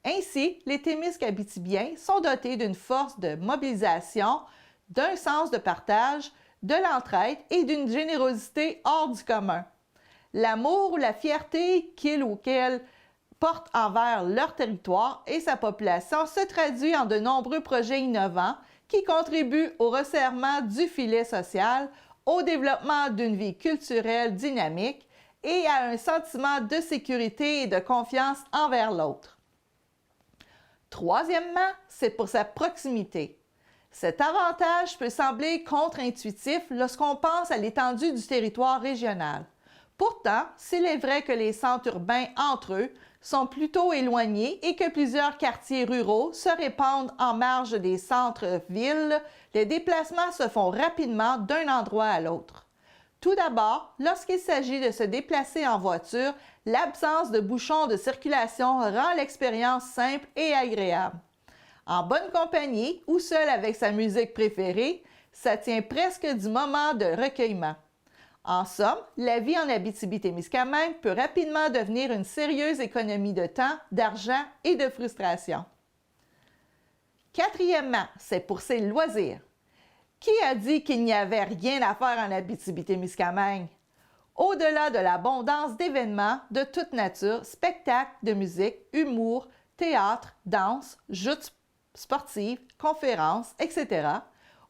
S1: Ainsi, les Témiscabitibiens sont dotés d'une force de mobilisation, d'un sens de partage, de l'entraide et d'une générosité hors du commun. L'amour ou la fierté qu'ils ou qu'elles portent envers leur territoire et sa population se traduit en de nombreux projets innovants qui contribuent au resserrement du filet social, au développement d'une vie culturelle dynamique et à un sentiment de sécurité et de confiance envers l'autre. Troisièmement, c'est pour sa proximité. Cet avantage peut sembler contre-intuitif lorsqu'on pense à l'étendue du territoire régional. Pourtant, s'il est vrai que les centres urbains entre eux sont plutôt éloignés et que plusieurs quartiers ruraux se répandent en marge des centres-villes, les déplacements se font rapidement d'un endroit à l'autre. Tout d'abord, lorsqu'il s'agit de se déplacer en voiture, l'absence de bouchons de circulation rend l'expérience simple et agréable. En bonne compagnie ou seul avec sa musique préférée, ça tient presque du moment de recueillement. En somme, la vie en Abitibi-Témiscamingue peut rapidement devenir une sérieuse économie de temps, d'argent et de frustration. Quatrièmement, c'est pour ses loisirs. Qui a dit qu'il n'y avait rien à faire en Abitibi-Témiscamingue? Au-delà de l'abondance d'événements de toute nature, spectacles de musique, humour, théâtre, danse, joutes sportives, conférences, etc.,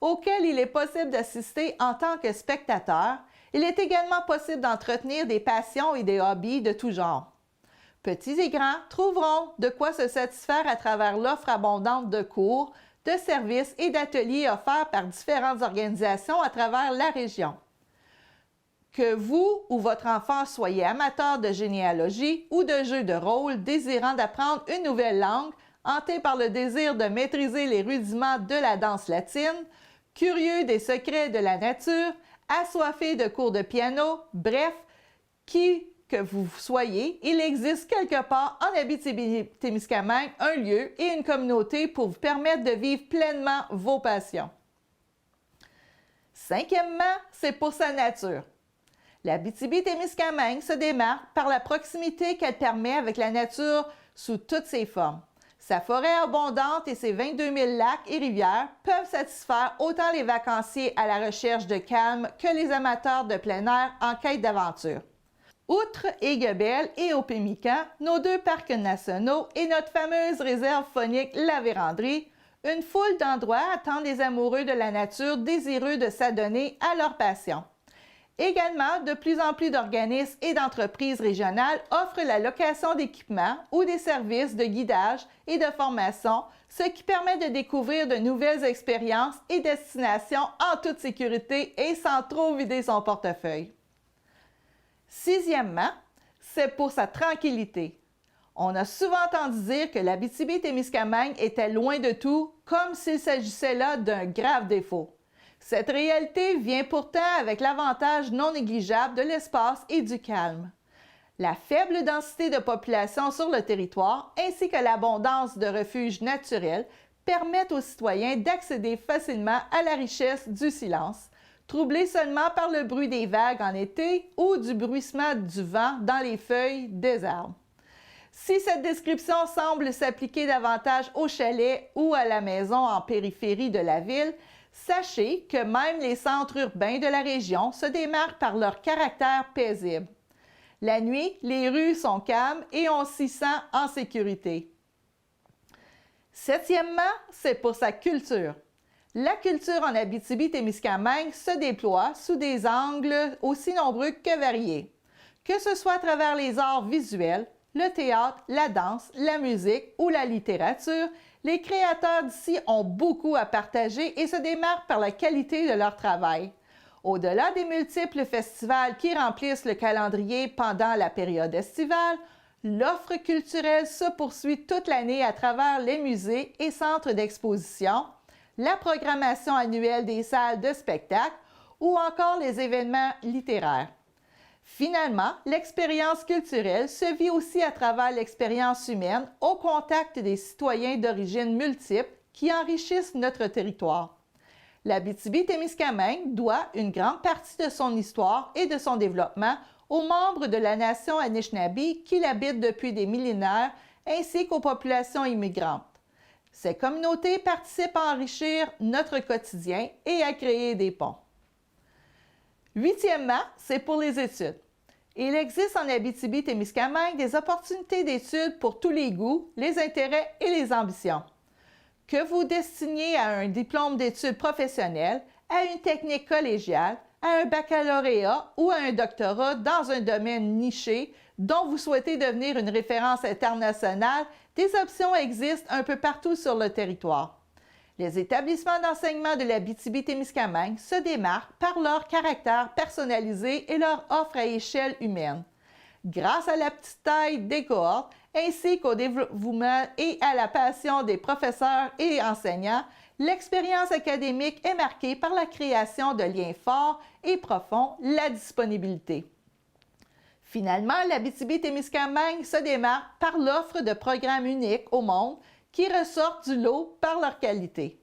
S1: auxquels il est possible d'assister en tant que spectateur, il est également possible d'entretenir des passions et des hobbies de tout genre. Petits et grands trouveront de quoi se satisfaire à travers l'offre abondante de cours, de services et d'ateliers offerts par différentes organisations à travers la région. Que vous ou votre enfant soyez amateur de généalogie ou de jeux de rôle désirant d'apprendre une nouvelle langue, hanté par le désir de maîtriser les rudiments de la danse latine, curieux des secrets de la nature, assoiffé de cours de piano, bref, qui que vous soyez, il existe quelque part en Abitibi-Témiscamingue un lieu et une communauté pour vous permettre de vivre pleinement vos passions. Cinquièmement, c'est pour sa nature. L'Abitibi-Témiscamingue se démarque par la proximité qu'elle permet avec la nature sous toutes ses formes. Sa forêt abondante et ses 22 000 lacs et rivières peuvent satisfaire autant les vacanciers à la recherche de calme que les amateurs de plein air en quête d'aventure. Outre Aiguebelle et au Pémican, nos deux parcs nationaux et notre fameuse réserve faunique La Vérandrie, une foule d'endroits attendent les amoureux de la nature désireux de s'adonner à leur passion. Également, de plus en plus d'organismes et d'entreprises régionales offrent la location d'équipements ou des services de guidage et de formation, ce qui permet de découvrir de nouvelles expériences et destinations en toute sécurité et sans trop vider son portefeuille. Sixièmement, c'est pour sa tranquillité. On a souvent entendu dire que l'Abitibi-Témiscamingue était loin de tout, comme s'il s'agissait là d'un grave défaut. Cette réalité vient pourtant avec l'avantage non négligeable de l'espace et du calme. La faible densité de population sur le territoire ainsi que l'abondance de refuges naturels permettent aux citoyens d'accéder facilement à la richesse du silence, troublé seulement par le bruit des vagues en été ou du bruissement du vent dans les feuilles des arbres. Si cette description semble s'appliquer davantage au chalet ou à la maison en périphérie de la ville, sachez que même les centres urbains de la région se démarquent par leur caractère paisible. La nuit, les rues sont calmes et on s'y sent en sécurité. Septièmement, c'est pour sa culture. La culture en Abitibi-Témiscamingue se déploie sous des angles aussi nombreux que variés. Que ce soit à travers les arts visuels, le théâtre, la danse, la musique ou la littérature, les créateurs d'ici ont beaucoup à partager et se démarquent par la qualité de leur travail. Au-delà des multiples festivals qui remplissent le calendrier pendant la période estivale, l'offre culturelle se poursuit toute l'année à travers les musées et centres d'exposition, la programmation annuelle des salles de spectacle ou encore les événements littéraires. Finalement, l'expérience culturelle se vit aussi à travers l'expérience humaine au contact des citoyens d'origine multiples qui enrichissent notre territoire. L'Abitibi-Témiscamingue doit une grande partie de son histoire et de son développement aux membres de la nation Anishinaabe qui l'habitent depuis des millénaires, ainsi qu'aux populations immigrantes. Ces communautés participent à enrichir notre quotidien et à créer des ponts. Huitièmement, c'est pour les études. Il existe en Abitibi-Témiscamingue des opportunités d'études pour tous les goûts, les intérêts et les ambitions. Que vous destiniez à un diplôme d'études professionnelles, à une technique collégiale, à un baccalauréat ou à un doctorat dans un domaine niché dont vous souhaitez devenir une référence internationale, des options existent un peu partout sur le territoire. Les établissements d'enseignement de l'Abitibi-Témiscamingue se démarquent par leur caractère personnalisé et leur offre à échelle humaine. Grâce à la petite taille des cohortes, ainsi qu'au dévouement et à la passion des professeurs et enseignants, l'expérience académique est marquée par la création de liens forts et profonds, la disponibilité. Finalement, l'Abitibi-Témiscamingue se démarque par l'offre de programmes uniques au monde qui ressortent du lot par leur qualité.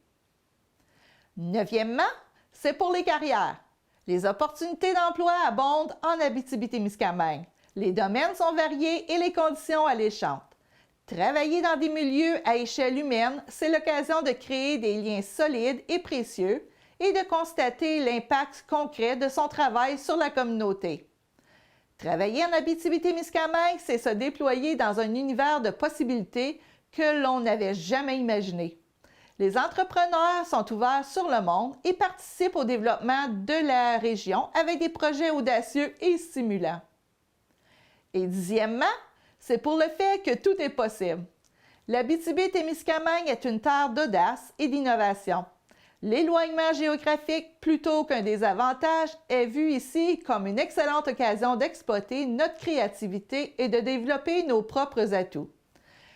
S1: Neuvièmement, c'est pour les carrières. Les opportunités d'emploi abondent en Abitibi-Témiscamingue. Les domaines sont variés et les conditions alléchantes. Travailler dans des milieux à échelle humaine, c'est l'occasion de créer des liens solides et précieux et de constater l'impact concret de son travail sur la communauté. Travailler en Abitibi-Témiscamingue, c'est se déployer dans un univers de possibilités que l'on n'avait jamais imaginé. Les entrepreneurs sont ouverts sur le monde et participent au développement de la région avec des projets audacieux et stimulants. Et dixièmement, c'est pour le fait que tout est possible. L'Abitibi-Témiscamingue est une terre d'audace et d'innovation. L'éloignement géographique, plutôt qu'un désavantage, est vu ici comme une excellente occasion d'exploiter notre créativité et de développer nos propres atouts.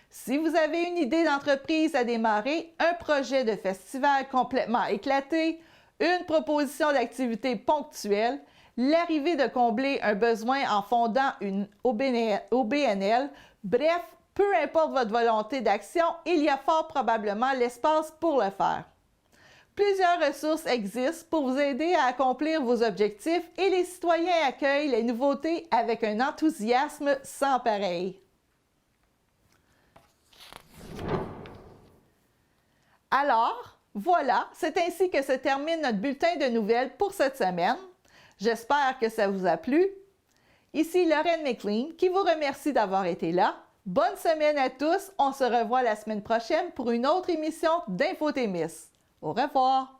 S1: Si vous avez une idée d'entreprise à démarrer, un projet de festival complètement éclaté, une proposition d'activité ponctuelle, l'arrivée de combler un besoin en fondant une OBNL, bref, peu importe votre volonté d'action, il y a fort probablement l'espace pour le faire. Plusieurs ressources existent pour vous aider à accomplir vos objectifs et les citoyens accueillent les nouveautés avec un enthousiasme sans pareil. Alors, voilà, c'est ainsi que se termine notre bulletin de nouvelles pour cette semaine. J'espère que ça vous a plu. Ici Lorraine McLean qui vous remercie d'avoir été là. Bonne semaine à tous. On se revoit la semaine prochaine pour une autre émission d'Infotémis. Au revoir!